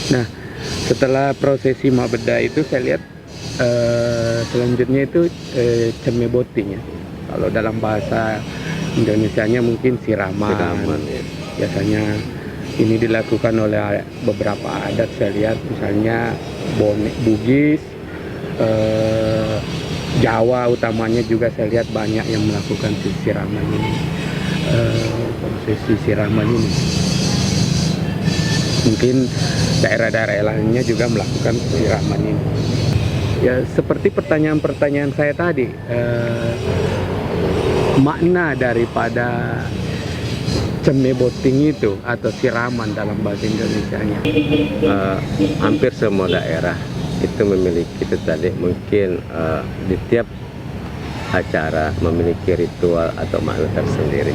Nah, setelah prosesi mabeda itu saya lihat selanjutnya itu cemeboting ya. Kalau dalam bahasa Indonesianya mungkin siraman. Siraman, ya. Biasanya ini dilakukan oleh beberapa adat, saya lihat misalnya Bugis, Jawa utamanya juga saya lihat banyak yang melakukan siraman ini, prosesi siraman ini. Mungkin daerah-daerah lainnya juga melakukan siraman ini. Ya, seperti pertanyaan-pertanyaan saya tadi, makna daripada cemeboting itu atau siraman dalam bahasa Indonesianya. Hampir semua daerah itu memiliki itu tadi, mungkin di tiap acara memiliki ritual atau makna tersendiri.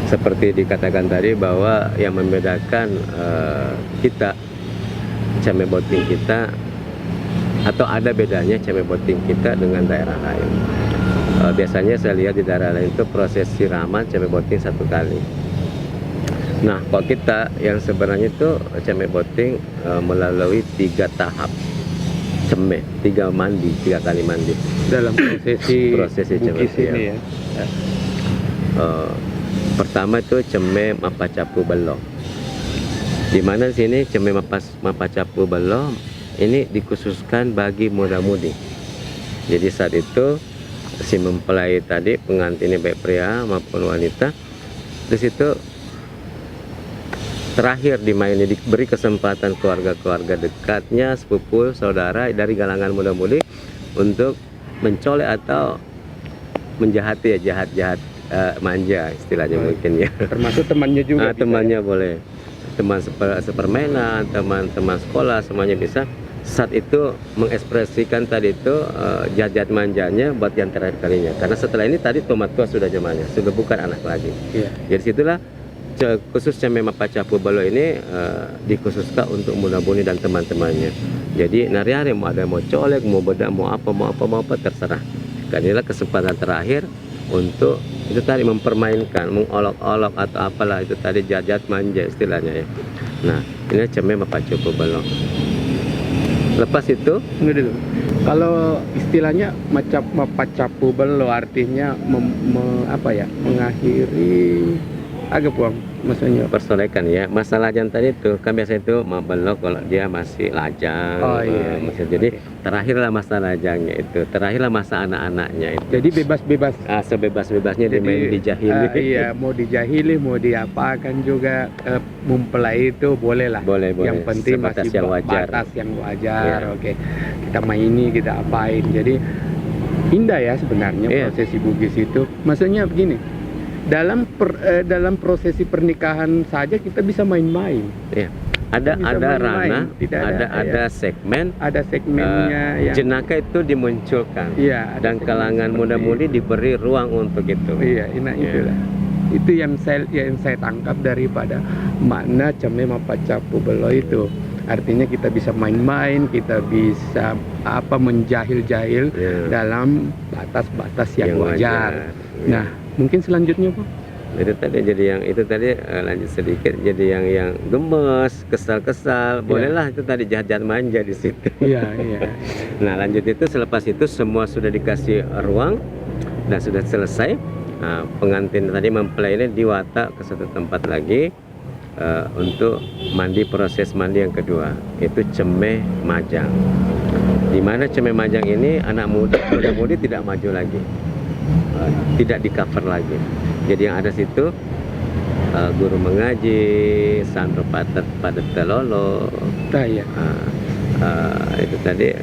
Seperti dikatakan tadi bahwa yang membedakan kita cemeboting kita, atau ada bedanya cemeboting kita dengan daerah lain. Biasanya saya lihat di daerah lain itu proses siraman cemeboting satu kali. Nah, kalau kita yang sebenarnya itu cemeboting melalui 3 tahap ceme, 3 kali mandi Dalam prosesi Bugis ini ya. Pertama itu ceme mapacapu belom. Di mana sini ceme mapacapu belom ini dikhususkan bagi muda-mudi. Jadi saat itu si mempelai tadi, pengantinnya baik pria maupun wanita, di situ terakhir dimaini, diberi kesempatan keluarga-keluarga dekatnya, sepupu, saudara dari kalangan muda-mudi untuk mencolek atau menjahati ya, jahat manja istilahnya mungkin ya. Termasuk temannya juga. Temannya boleh, teman sepermainan, teman-teman sekolah, semuanya bisa. Saat itu mengekspresikan tadi itu jahat manjanya buat yang terakhir kalinya. Karena setelah ini tadi tomat tua sudah zamannya, sudah bukan anak lagi. Iya. Jadi situlah khususnya memang Pacapu Balo ini dikhususkan untuk muda-mudi dan teman-temannya. Jadi nari-nari mau ada mau colek, mau bedak, mau apa terserah. Karena inilah kesempatan terakhir untuk itu tadi mempermainkan, mengolok-olok atau apalah itu tadi jahat manja istilahnya ya. Nah, ini ceme Pacapu Balo. Lepas itu, kalau istilahnya Pacapu Balo artinya mengakhiri agak puang, maksudnya persolekan ya. Masalah yang tadi itu kan biasa itu mabelo kalau dia masih lajang. Jadi terakhirlah masa lajangnya itu, terakhirlah masa anak-anaknya itu. Jadi bebas-bebas. Sebebas-bebasnya dimain dijahili. Iya, mau dijahili, mau diapakan juga mempelai itu boleh lah. Boleh. Yang penting sebatas masih yang wajar. Batas yang wajar. Ya. Oke, kita maini, kita apain. Jadi indah ya sebenarnya prosesi Bugis itu. Maksudnya begini. Dalam prosesi pernikahan saja kita bisa main-main. Iya. Ada ranah, ada segmen, ada segmennya. Yang jenaka itu dimunculkan. Iya. Dan kalangan muda-mudi diberi ruang untuk itu. Iya, itulah. Itu yang saya tangkap daripada makna ceme Pacapu Balo itu. Artinya kita bisa main-main, kita bisa menjahil-jahil dalam batas-batas yang wajar. Nah, mungkin selanjutnya Pak. Itu tadi jadi yang itu tadi lanjut sedikit jadi yang gemes, kesal-kesal, bolehlah itu tadi jahat-jahat manja di situ. Iya. Nah, lanjut itu selepas itu semua sudah dikasih ruang dan sudah selesai. Nah, pengantin tadi mempelai ini diwata ke satu tempat lagi untuk mandi, proses mandi yang kedua itu ceme majang. Di mana ceme majang ini anak muda-mudi tidak maju lagi, tidak di cover lagi. Jadi yang ada situ guru mengaji, santro padat telolo, itu tadi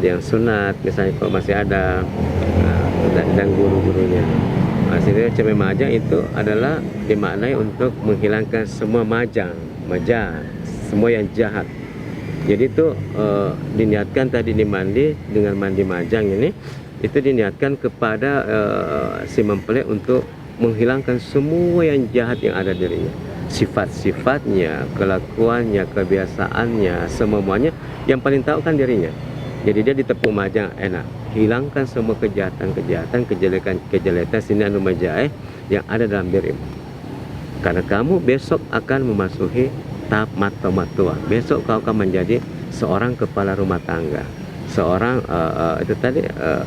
yang sunat misalnya kalau masih ada, dan guru-gurunya. Sini ceme majang itu adalah dimaknai untuk menghilangkan semua majang, semua yang jahat. Jadi itu diniatkan tadi dimandi dengan mandi majang ini, itu diniatkan kepada si mempelai untuk menghilangkan semua yang jahat yang ada dirinya, sifat-sifatnya, kelakuannya, kebiasaannya, semuanya yang paling tahu kan dirinya. Jadi dia ditepuk majang, enak, hilangkan semua kejahatan, kejelekan sini anu majae yang ada dalam dirimu. Karena kamu besok akan memasuki matua. Besok kau akan menjadi seorang kepala rumah tangga, seorang itu tadi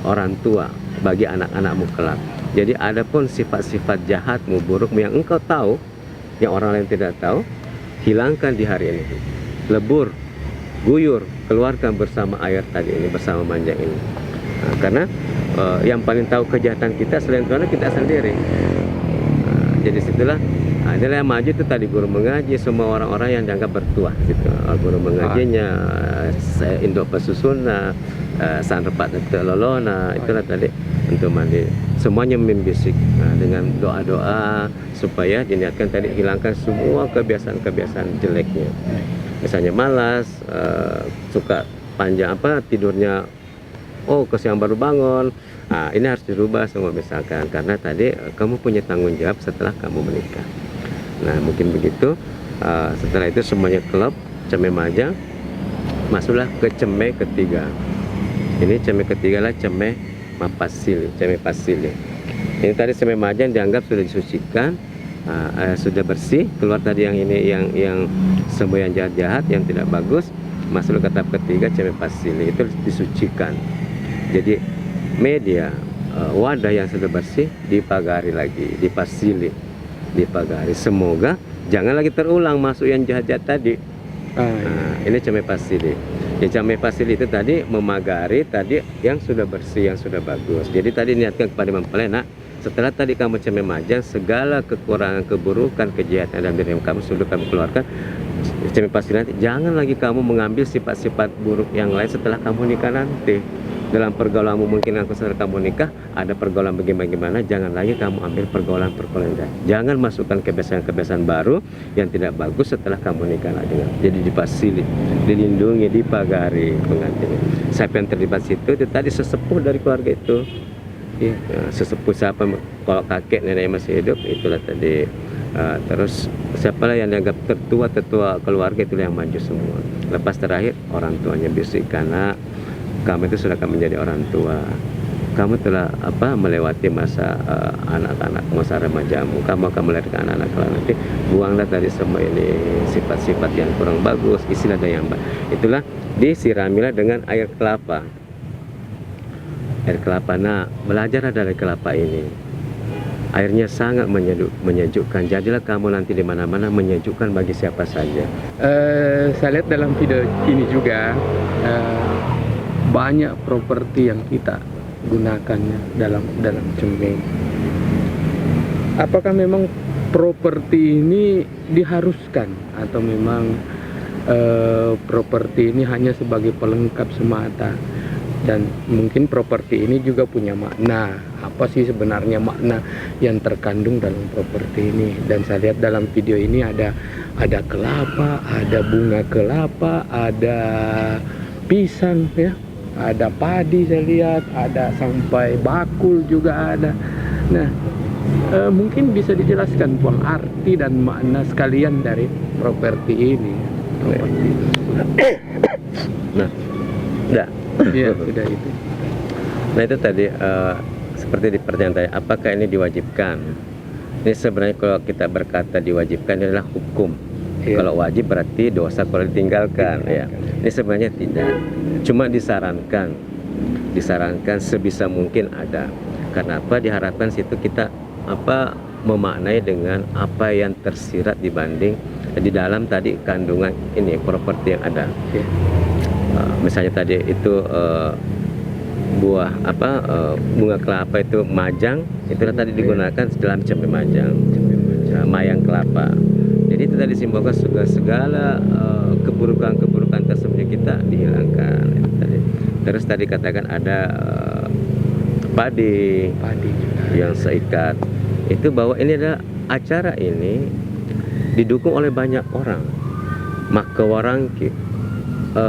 orang tua bagi anak-anakmu kelak. Jadi adapun sifat-sifat jahatmu, burukmu yang engkau tahu, yang orang lain tidak tahu, hilangkan di hari ini. Lebur, guyur, keluarkan bersama air tadi ini, bersama manja ini. Nah, karena yang paling tahu kejahatan kita selain Tuhan kita sendiri. Jadi situlah adalah yang maju itu tadi guru mengaji, semua orang-orang yang dianggap bertuah gitu. Guru mengajinya, induk pesusuna, sanrepat lolona, itulah tadi untuk mandi. Semuanya membisik dengan doa-doa supaya diniatkan tadi hilangkan semua kebiasaan-kebiasaan jeleknya. Misalnya malas, suka panjang tidurnya, kesiangan baru bangun. Ini harus dirubah semua misalkan, karena tadi kamu punya tanggung jawab setelah kamu menikah. Nah mungkin begitu. Setelah itu semuanya klop, ceme majang, masuklah ke ceme ketiga. Ini ceme ketiga lah ceme mapasili, ceme pasili. Ini tadi ceme majang dianggap sudah disucikan, sudah bersih, keluar tadi yang ini yang semua yang jahat-jahat, yang tidak bagus. Masuk ke tahap ketiga ceme pasili, itu disucikan. Jadi media wadah yang sudah bersih dipagari lagi, dipasili, dipagari. Semoga jangan lagi terulang masuk yang jahat-jahat tadi. Ini ceme pasili. Ya, ceme pasili itu tadi memagari tadi yang sudah bersih, yang sudah bagus. Jadi tadi niatkan kepada mempelai, setelah tadi kamu ceme majang, segala kekurangan, keburukan, kejahatan dalam diri kamu sudah kamu keluarkan. Ceme pasili nanti, jangan lagi kamu mengambil sifat-sifat buruk yang lain setelah kamu nikah nanti. Dalam pergaulanmu mungkin aku setelah kamu nikah ada pergaulan bagaimana, jangan lagi kamu ambil pergaulan jangan masukkan kebiasaan-kebiasaan baru yang tidak bagus setelah kamu nikah lagi. Jadi dipasili, dilindungi, dipagari pengantin. Siapa yang terlibat situ itu tadi sesepuh dari keluarga itu. Sesepuh siapa, kalau kakek nenek masih hidup itulah tadi. Terus siapalah yang dianggap tetua keluarga, itulah yang maju semua. Lepas terakhir orang tuanya bisik, karena kamu itu sudah akan menjadi orang tua. Kamu telah melewati masa anak-anak, masa remajamu. Kamu akan melahirkan anak-anak kelak nanti. Buanglah tadi semua ini sifat-sifat yang kurang bagus, isilah dengan yang baik. Itulah disiramilah dengan air kelapa. Air kelapa. Nah, belajar dari kelapa ini. Airnya sangat menyejukkan. Jadilah kamu nanti di mana-mana menyejukkan bagi siapa saja. Saya lihat dalam video ini juga banyak properti yang kita gunakannya dalam ceme. Apakah memang properti ini diharuskan atau memang properti ini hanya sebagai pelengkap semata? Dan mungkin properti ini juga punya makna. Apa sih sebenarnya makna yang terkandung dalam properti ini? Dan saya lihat dalam video ini ada kelapa, ada bunga kelapa, ada pisang ya. Ada padi saya lihat, ada sampai bakul juga ada. Nah, mungkin bisa dijelaskan Bang arti dan makna sekalian dari properti ini. Nah, enggak. Iya, sudah itu. Nah itu tadi seperti di pertanyaan tadi, apakah ini diwajibkan? Ini sebenarnya kalau kita berkata diwajibkan adalah hukum. Kalau wajib berarti dosa kalau ditinggalkan. Ya. Ini sebenarnya tidak. Cuma disarankan sebisa mungkin ada. Kenapa diharapkan situ kita memaknai dengan apa yang tersirat dibanding di dalam tadi kandungan ini properti yang ada. Misalnya tadi itu buah bunga kelapa itu majang, itulah tadi digunakan dalam ceme majang, mayang kelapa. Jadi itu tadi simbolkan segala keburukan tersebut kita dihilangkan. Itu tadi. Terus tadi katakan ada padi yang seikat. Itu bahwa ini adalah acara ini didukung oleh banyak orang. Maka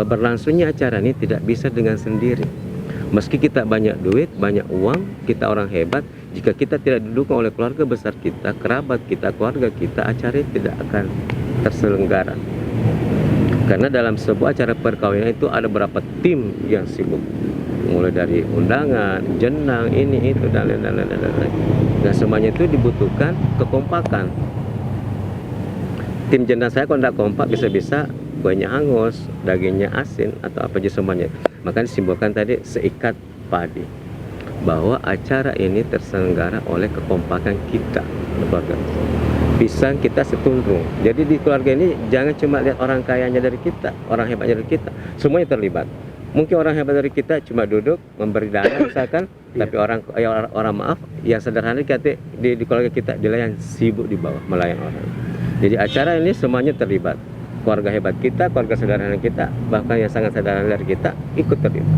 berlangsungnya acara ini tidak bisa dengan sendiri. Meski kita banyak duit, banyak uang, kita orang hebat, jika kita tidak didukung oleh keluarga besar kita, kerabat kita, keluarga kita, acara ini tidak akan terselenggara. Karena dalam sebuah acara perkawinan itu ada beberapa tim yang sibuk, mulai dari undangan, jenang, ini itu dan lain-lain. Dan semuanya itu dibutuhkan kekompakan. tim jenazah saya kalau tidak kompak bisa-bisa kuahnya hangus, dagingnya asin atau apa aja semuanya. Makanya disimbolkan tadi seikat padi, bahwa acara ini terselenggara oleh kekompakan kita keluarga. Pisang kita setundung. Jadi di keluarga ini jangan cuma lihat orang kayanya dari kita, orang hebatnya dari kita, semuanya terlibat. Mungkin orang hebat dari kita cuma duduk memberi dana misalkan, tapi orang maaf yang sederhana kita di keluarga kita dia yang sibuk di bawah melayan orang. Jadi acara ini semuanya terlibat. Keluarga hebat kita, keluarga sederhana kita, bahkan yang sangat sederhana dari kita ikut terlibat.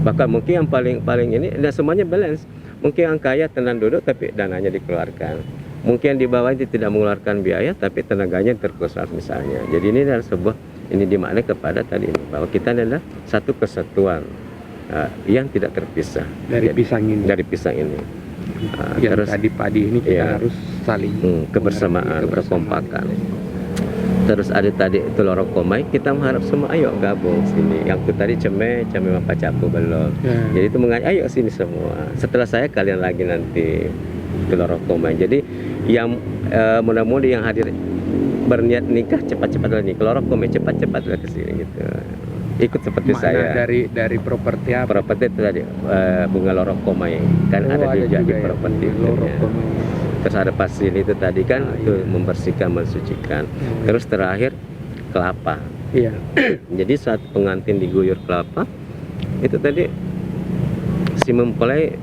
Bahkan mungkin yang paling ini dan semuanya balance. Mungkin yang kaya tenang duduk tapi dananya dikeluarkan. Mungkin di bawah itu tidak mengeluarkan biaya tapi tenaganya terkuras misalnya. Jadi ini adalah sebuah ini dimaknai kepada tadi ini bahwa kita adalah satu kesatuan yang tidak terpisah dari pisang ini. Dari pisang ini. Yang Terus tadi padi ini kita harus saling kebersamaan, kekompakan. Terus ada tadi itu lorong komai, kita mengharap semua ayo gabung sini. Yang itu tadi ceme mapacapu belum. Jadi itu mengajak ayo sini semua. Setelah saya kalian lagi nanti ke lorong komai. Jadi yang mudah-mudahan yang hadir berniat nikah cepat-cepat nih ke lorong komai, cepat-cepat ke sini gitu. Ikut seperti makna saya. Dari properti apa? Properti itu tadi bunga lorong komai kan ada juga di properti lorong komai. Terus ada pasir itu tadi kan itu membersihkan, mensucikan. Terus terakhir kelapa. Iya. Jadi saat pengantin diguyur kelapa itu tadi si mempelai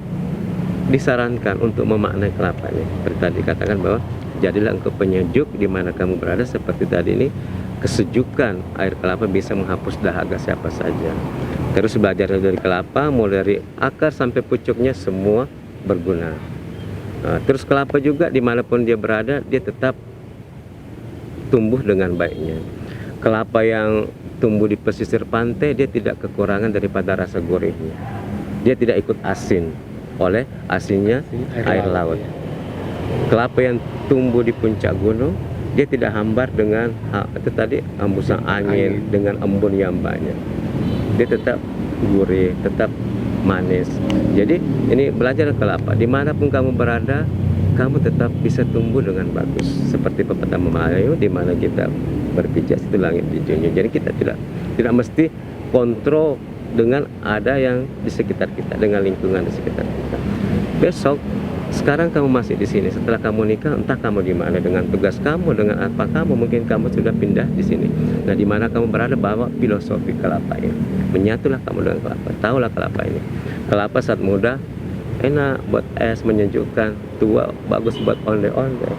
disarankan untuk memaknai kelapanya. Seperti tadi katakan bahwa jadilah engkau penyejuk di mana kamu berada, seperti tadi ini kesejukan air kelapa bisa menghapus dahaga siapa saja. Terus belajar dari kelapa mulai dari akar sampai pucuknya semua berguna. Nah, terus kelapa juga dimanapun dia berada dia tetap tumbuh dengan baiknya. Kelapa yang tumbuh di pesisir pantai dia tidak kekurangan daripada rasa gurihnya. Dia tidak ikut asin oleh asinnya air laut. Kelapa yang tumbuh di puncak gunung dia tidak hambar dengan itu tadi hembusan angin dengan embun yang banyak. Dia tetap gurih, tetap manis. Jadi ini belajar kelapa. Dimanapun kamu berada, kamu tetap bisa tumbuh dengan bagus. Seperti pepatah Melayu, di mana kita berpijak itu langit dijunjung. Jadi kita tidak mesti kontrol dengan ada yang di sekitar kita, dengan lingkungan di sekitar kita. Besok sekarang kamu masih di sini, setelah kamu nikah entah kamu di mana dengan tugas kamu, dengan apa kamu, mungkin kamu sudah pindah di sini. Nah, di mana kamu berada bawa filosofi kelapa ini. Menyatulah kamu dengan kelapa. Tahulah kelapa ini. Kelapa saat muda enak buat es, menyejukkan, tua bagus buat onde-onde.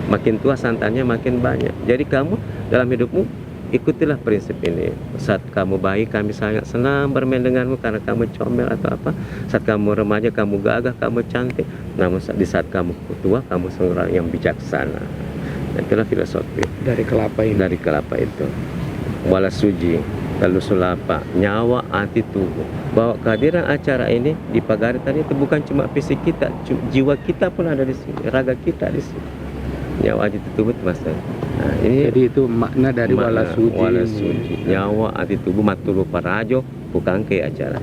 Makin tua santannya makin banyak. Jadi kamu dalam hidupmu ikutilah prinsip ini. Saat kamu bayi kami sangat senang bermain denganmu karena kamu comel atau apa. Saat kamu remaja kamu gagah, kamu cantik. Namun di saat kamu tua kamu seorang yang bijaksana. Dan itulah filosofi dari kelapa ini. Dari kelapa itu. Wala suji, lalu sulapa, nyawa hati tubuh. Bahwa kehadiran acara ini di Pagari tadi itu bukan cuma fisik kita, jiwa kita pun ada di sini, raga kita di sini. Nyawa hati tubuh Mas. Nah, ini jadi itu makna dari wala suji. Nyawa hati tubuh matulu parajo bukan ke acara.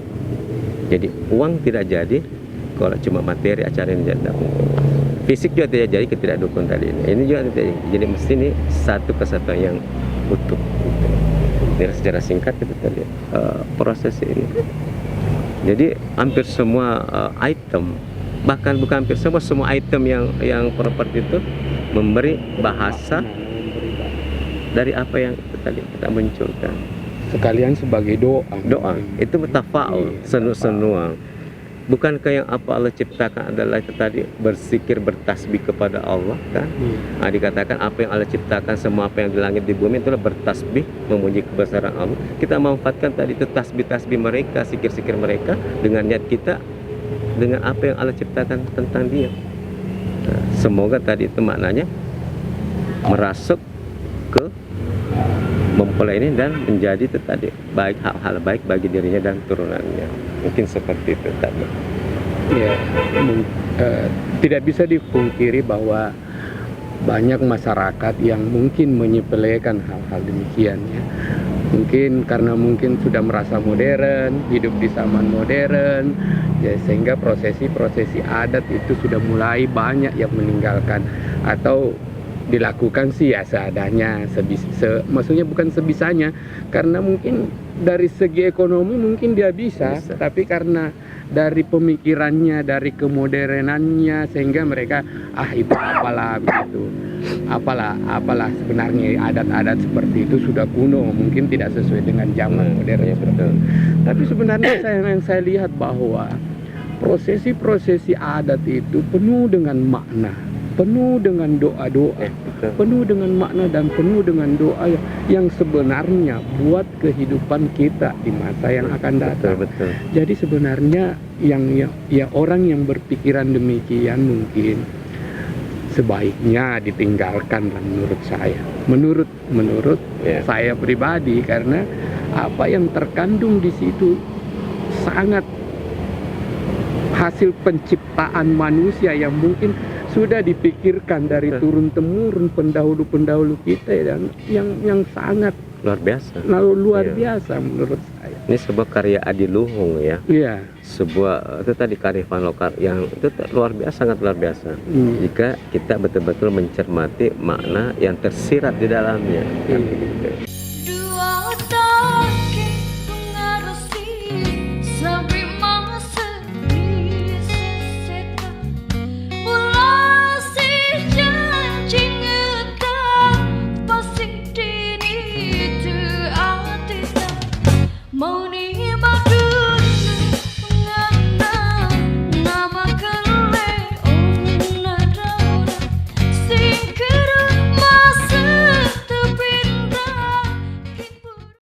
Jadi uang tidak jadi kalau cuma materi acara ini jadi. Fisik juga tidak jadi ketika dukun tadi ini. Ini juga tidak jadi. Jadi mesti ini satu kesatuan yang utuh. Ini secara singkat itu tadi proses ini. Jadi hampir semua item, bahkan bukan hampir semua item yang properti itu memberi bahasa dari apa yang tadi kita munculkan. Sekalian sebagai doa itu tafaul, senu-senuang. Bukankah yang apa Allah ciptakan adalah itu tadi berzikir, bertasbih kepada Allah kan? Nah, dikatakan apa yang Allah ciptakan, semua apa yang di langit di bumi itulah bertasbih memuji kebesaran Allah. Kita manfaatkan tadi itu tasbih-tasbih mereka, zikir-zikir mereka dengan niat kita, dengan apa yang Allah ciptakan tentang Dia. Nah, semoga tadi itu maknanya merasuk ke mempelai ini dan menjadi itu tadi baik, hal-hal baik bagi dirinya dan turunannya. Mungkin seperti itu tadi. Ya, tidak bisa dipungkiri bahwa banyak masyarakat yang mungkin menyepelekan hal-hal demikian ya. Mungkin karena sudah merasa modern, hidup di zaman modern, ya, sehingga prosesi-prosesi adat itu sudah mulai banyak yang meninggalkan atau dilakukan sih ya seadanya, maksudnya bukan sebisanya, karena mungkin dari segi ekonomi mungkin dia bisa. Tapi karena dari pemikirannya, dari kemodernannya, sehingga mereka itu apalah begitu, apalah sebenarnya adat-adat seperti itu sudah kuno, mungkin tidak sesuai dengan zaman modern. Ya, betul. Tapi sebenarnya yang saya lihat bahwa prosesi-prosesi adat itu penuh dengan makna, penuh dengan doa-doa, penuh dengan makna dan penuh dengan doa yang sebenarnya buat kehidupan kita di masa yang akan datang. Betul. Jadi sebenarnya yang orang yang berpikiran demikian mungkin sebaiknya ditinggalkan lah menurut saya pribadi, karena apa yang terkandung di situ sangat hasil penciptaan manusia yang mungkin sudah dipikirkan dari turun-temurun pendahulu-pendahulu kita, dan yang sangat luar biasa menurut saya. Ini sebuah karya Adiluhung ya. Iya. Sebuah itu tadi kearifan lokal yang itu sangat luar biasa. Jika kita betul-betul mencermati makna yang tersirat di dalamnya.